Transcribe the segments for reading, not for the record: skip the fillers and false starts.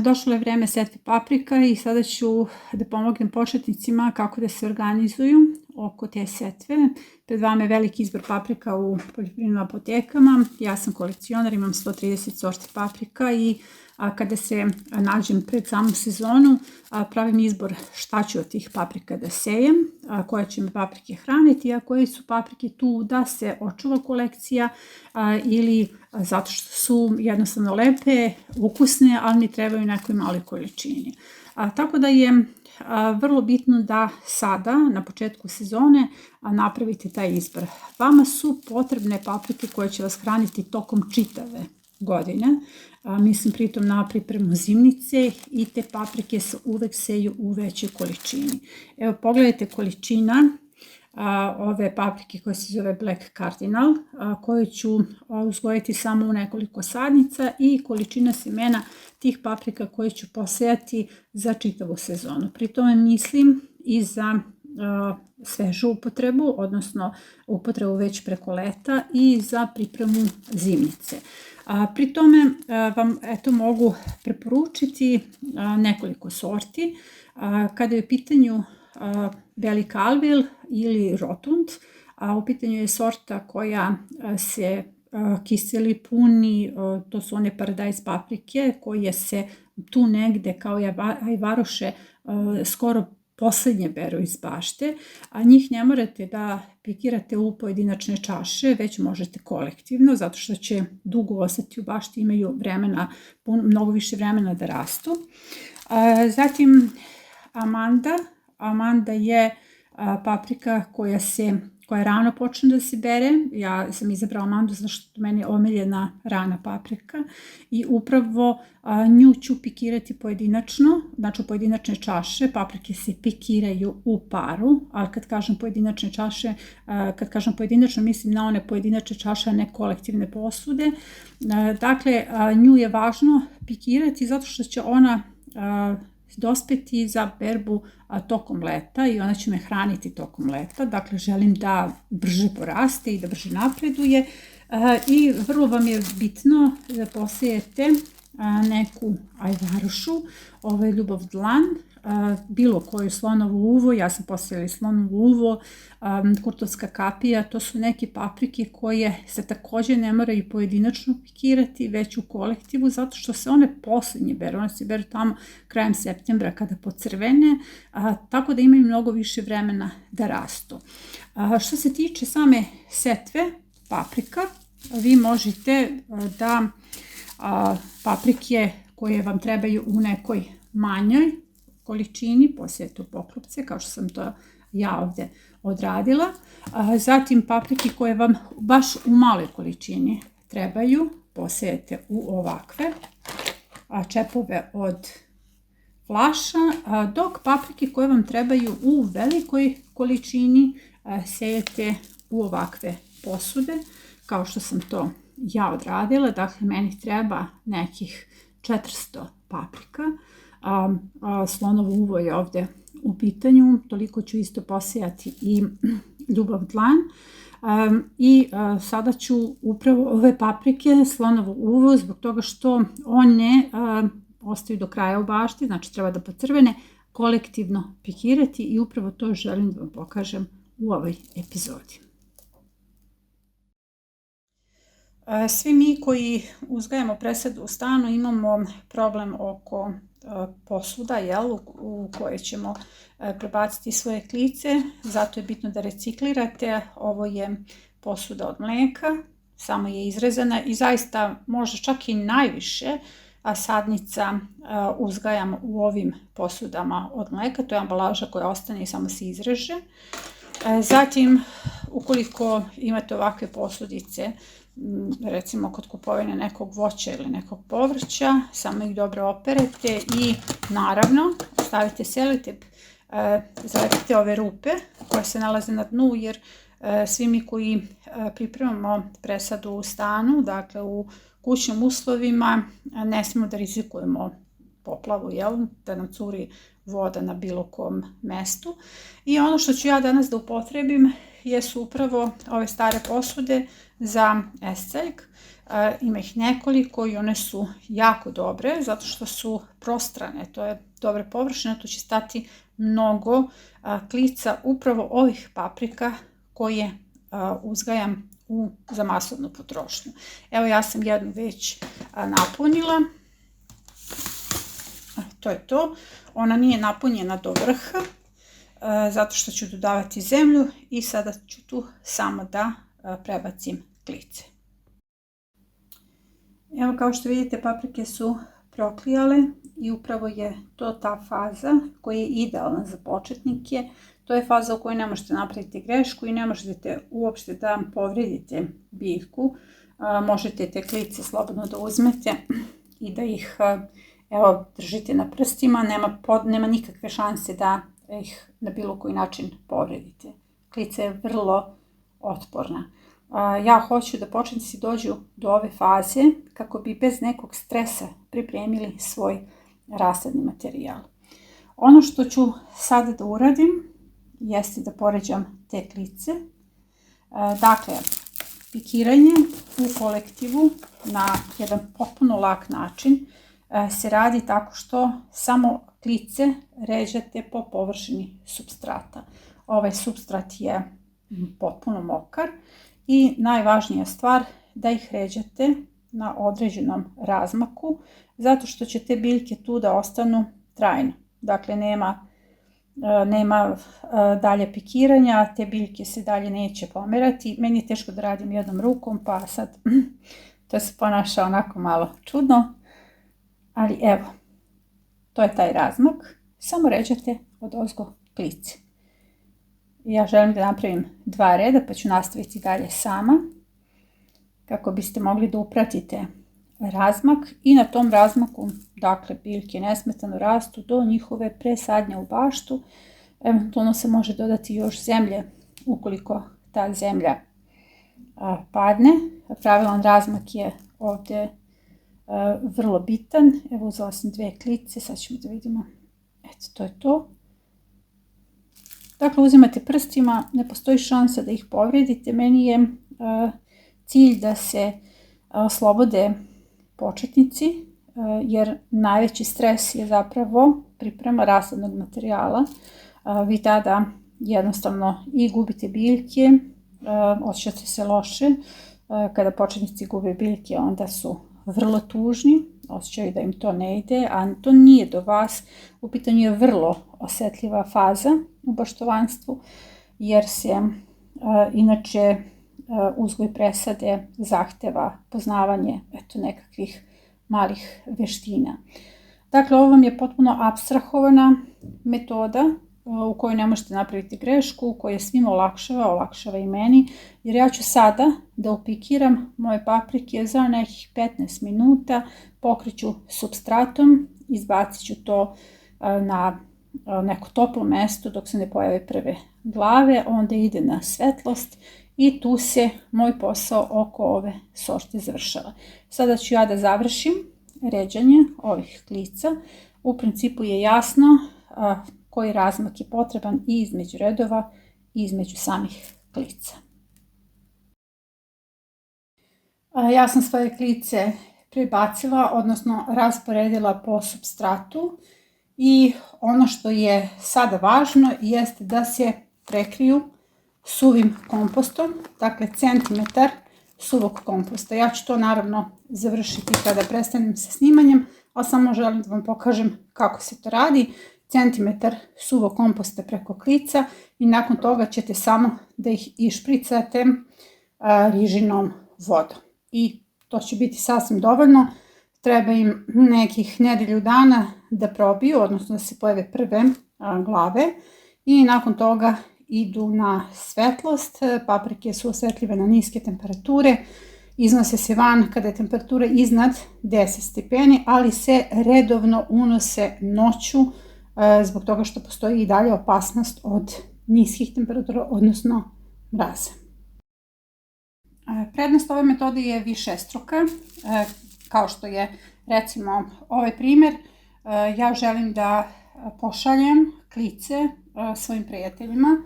Došlo je vreme setve paprika i sada ću da pomognem početnicima kako da se organizuju oko te setve. Pred vama je veliki izbor paprika u poljoprivrednim apotekama. Ja sam kolekcionar, imam 130 sorti paprika i kada se nađem pred samu sezonu, pravim izbor šta ću od tih paprika da sejem, koje će me paprike hraniti, a koje su paprike tu da se očuva kolekcija ili zato što su jednostavno lepe, ukusne, ali mi trebaju u nekoj maloj količini. Tako da je vrlo bitno da sada, na početku sezone, napravite taj izbor. Vama su potrebne paprike koje će vas hraniti tokom čitave godine. Mislim pritom na pripremu zimnice i te paprike se uvek seju u većoj količini. Evo pogledajte količina ove paprike koja se zove Black Cardinal, koju ću uzgojiti samo u nekoliko sadnica i količina semena tih paprika koje ću posejati za čitavu sezonu. Pri tome mislim i za svežu upotrebu, odnosno upotrebu već preko leta i za pripremu zimnice. Pri tome vam mogu preporučiti nekoliko sorti. Kada je u pitanju Beli Kalvil ili Rotund, u pitanju je sorta koja se kiseli puni, to su one paradajz paprike koje se tu negde kao ajvaroše skoro poslednje beru iz bašte, a njih ne morate da pikirate u pojedinačne čaše, već možete kolektivno, zato što će dugo ostati u bašti, imaju mnogo više vremena da rastu. Zatim Amanda je paprika koja rano počne da se bere. Ja sam izabrala Amandu zato što meni je omiljena rana paprika i upravo nju ću pikirati pojedinačno, znači u pojedinačne čaše. Paprike se pikiraju u paru, ali kad kažem pojedinačne čaše, kad kažem pojedinačno mislim na one pojedinačne čaše, a ne kolektivne posude. Dakle, nju je važno pikirati zato što će ona dospeti za berbu tokom leta i ona će me hraniti tokom leta. Dakle, želim da brže poraste i da brže napreduje i vrlo vam je bitno da posejete neku ajvarošu, ovo je ljubav dlan, bilo koju slonovo uvo, ja sam posejala slonovo uvo, kurtovska kapija, to su neke paprike koje se takođe ne moraju pojedinačno pikirati, već u kolektivu, zato što se one poslednje beru, one se beru tamo krajem septembra kada pocrvene, tako da imaju mnogo više vremena da rastu. Što se tiče same setve paprika, vi možete da paprike koje vam trebaju u nekoj manjoj količini posejete u poklopce, kao što sam to ja ovde odradila. Zatim paprike koje vam baš u maloj količini trebaju posejete u ovakve čepove od flaša, dok paprike koje vam trebaju u velikoj količini sejete u ovakve posude, kao što sam to ja odradila. Dakle, meni treba nekih 400 paprika. Slonovo uvo je ovde u pitanju, toliko ću isto posejati i ljubav dlan. I sada ću upravo ove paprike, slonovo uvo, zbog toga što one ostaju do kraja u bašti, znači treba da pocrvene, kolektivno pikirati i upravo to želim da vam pokažem u ovoj epizodi. Svi mi koji uzgajamo presadu u stanu imamo problem oko posuda u koje ćemo prebaciti svoje klice, zato je bitno da reciklirate. Ovo je posuda od mleka, samo je izrezana i zaista možda čak i najviše sadnica uzgajam u ovim posudama od mleka, to je ambalaža koja ostane i samo se izreže. Zatim, ukoliko imate ovakve posudice, recimo kod kupovine nekog voća ili nekog povrća, samo ih dobro operete i naravno stavite selotejp, zalepite ove rupe koje se nalaze na dnu, jer svi mi koji pripremamo presadu u stanu, dakle u kućnim uslovima, ne smemo da rizikujemo poplavu, da nam curi voda na bilo kom mestu. I ono što ću ja danas da upotrebim jesu upravo ove stare posude za esceljk. Ima ih nekoliko i one su jako dobre zato što su prostrane, to je dobre površine, tu će stati mnogo klica upravo ovih paprika koje uzgajam za masovnu potrošnju. Evo, ja sam jednu već napunila. To je to. Ona nije napunjena do vrha zato što ću dodavati zemlju i sada ću tu samo da prebacim klice. Evo, kao što vidite, paprike su proklijale i upravo je to ta faza koja je idealna za početnike. To je faza u kojoj ne možete napraviti grešku i ne možete uopšte da povredite biljku. Možete te klice slobodno da uzmete i da ih držite na prstima. Nema nikakve šanse da ih na bilo koji način povredite. Klica je vrlo otporna. Ja hoću da početnici dođu do ove faze kako bi bez nekog stresa pripremili svoj rasadni materijal. Ono što ću sada da uradim jeste da poređam te klice. Dakle, pikiranje u kolektivu na jedan potpuno lak način se radi tako što samo klice ređate po površini supstrata. Ovaj supstrat je potpuno mokar i najvažnija stvar da ih ređate na određenom razmaku zato što će te biljke tu da ostanu trajno. Dakle, nema dalje pikiranja, te biljke se dalje neće pomerati. Meni je teško da radim jednom rukom, pa sad to se ponaša onako malo čudno. Ali evo, to je taj razmak. Samo ređate odozgo klice. Ja želim da napravim 2 reda, pa ću nastaviti dalje sama, kako biste mogli da upratite razmak i na tom razmaku, dakle, biljke nesmetano rastu do njihove presadnje u baštu. Eventualno se može dodati još zemlje ukoliko ta zemlja padne. Pravilan razmak je ovdje vrlo bitan. Evo, uzela sam 2 klice, sad ćemo da vidimo. Eto, to je to. Dakle, uzimate prstima, ne postoji šansa da ih povredite. Meni je cilj da se oslobode početnici, jer najveći stres je zapravo priprema rasadnog materijala. Vi tada jednostavno i gubite biljke, osjećate se loše. Kada početnici gube biljke, onda su vrlo tužni, osjećaju da im to ne ide, a to nije do vas. U pitanju je vrlo osjetljiva faza u baštovanstvu, jer se inače uzgoj presade zahteva poznavanje nekakvih malih veština. Dakle, ovo vam je potpuno apstrahovana metoda u kojoj ne možete napraviti grešku, u kojoj svima olakšava i meni, jer ja ću sada da upikiram moje paprike za nekih 15 minuta, pokriću supstratom, izbacit ću to na neko toplo mesto dok se ne pojave prve glave, onda ide na svetlost i tu se moj posao oko ove sorte završava. Sada ću ja da završim ređanje ovih klica. U principu je jasno koji razmak je potreban i između redova i između samih klica. Ja sam svoje klice prebacila, odnosno rasporedila po supstratu i ono što je sada važno jeste da se prekriju suvim kompostom, dakle centimetar suvog komposta. Ja ću to naravno završiti kada prestanem sa snimanjem, ali samo želim da vam pokažem kako se to radi. Centimetar suvog komposta preko klica i nakon toga ćete samo da ih išpricate rižinom vodom. I to će biti sasvim dovoljno. Treba im nekih nedelju dana da probiju, odnosno da se pojave prve glave i nakon toga idu na svetlost. Paprike su osjetljive na niske temperature, iznose se van kada je temperatura iznad 10 stepeni, ali se redovno unose noću zbog toga što postoji i dalje opasnost od niskih temperatura, odnosno mraza. Prednost ove metode je višestruka, kao što je recimo ovaj primjer. ja želim da pošaljem klice svojim prijateljima,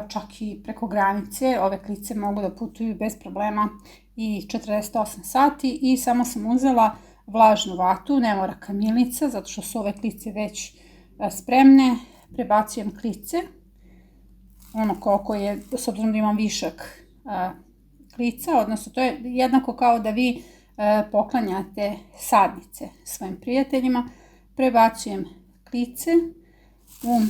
čak i preko granice. Ove klice mogu da putuju bez problema i 48 sati i samo sam uzela vlažnu vatu, ne mora kamilnica, zato što su ove klice već spremne. Prebacujem klice, ono koliko je, s obzirom da imam višak klica, odnosno to je jednako kao da vi poklanjate sadnice svojim prijateljima. Prebacujem klice u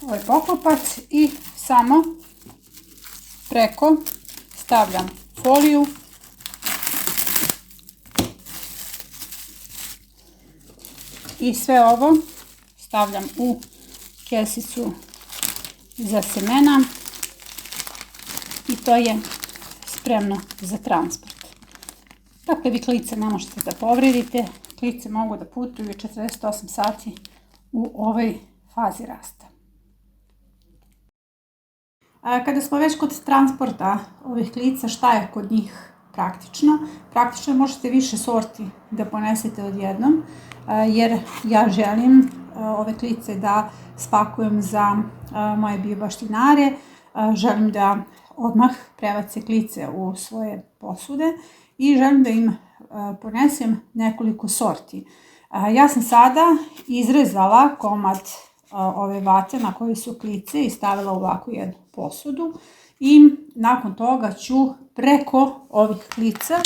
ovaj poklopac i samo preko stavljam foliju i sve ovo stavljam u kesicu za semena i to je spremno za transport. Dakle, vi klice ne možete da povredite, klice mogu da putuju 48 sati u ovoj fazi rasta. Kada smo već kod transporta ovih klica, šta je kod njih praktično? Praktično možete više sorti da ponesete odjednom, jer ja želim ove klice da spakujem za moje biobaštinare, želim da odmah prebace klice u svoje posude i želim da im ponesem nekoliko sorti. Ja sam sada izrezala komad ove vate na kojoj su klice i stavila u ovakvu jednu posudu i nakon toga ću preko ovih klica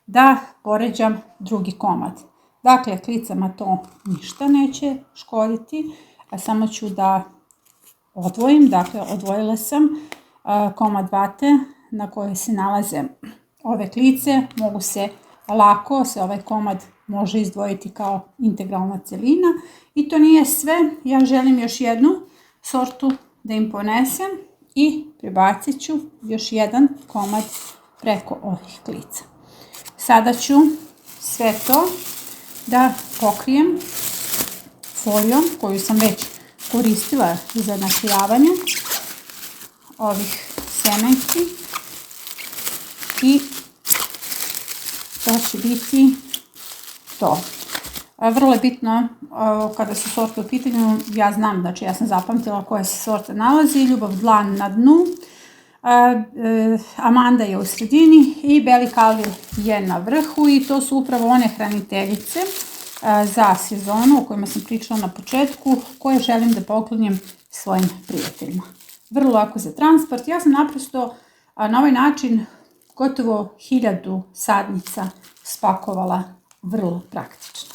da poređam drugi komad. Dakle, klicama to ništa neće škoditi, a samo ću da odvojim. Dakle, odvojila sam komad vate na kojoj se nalaze ove klice. Mogu se lako, ovaj komad može izdvojiti kao integralna celina. I to nije sve, ja želim još jednu sortu da im ponesem i prebacit ću još jedan komad preko ovih klica. Sada ću sve to da pokrijem folijom koju sam već koristila za nakrijavanje ovih semenki i to će biti to. Vrlo je bitno kada su sorte u pitanju, ja znam, znači ja sam zapamtila koja se sorta nalazi, Ljubav dlan na dnu, Amanda je u sredini i Beli Kalvir je na vrhu i to su upravo one hraniteljice za sezonu o kojima sam pričala na početku, koje želim da poklonim svojim prijateljima. Vrlo lako za transport. Ja sam naprosto na ovaj način gotovo 1000 sadnica spakovala, vrlo praktično.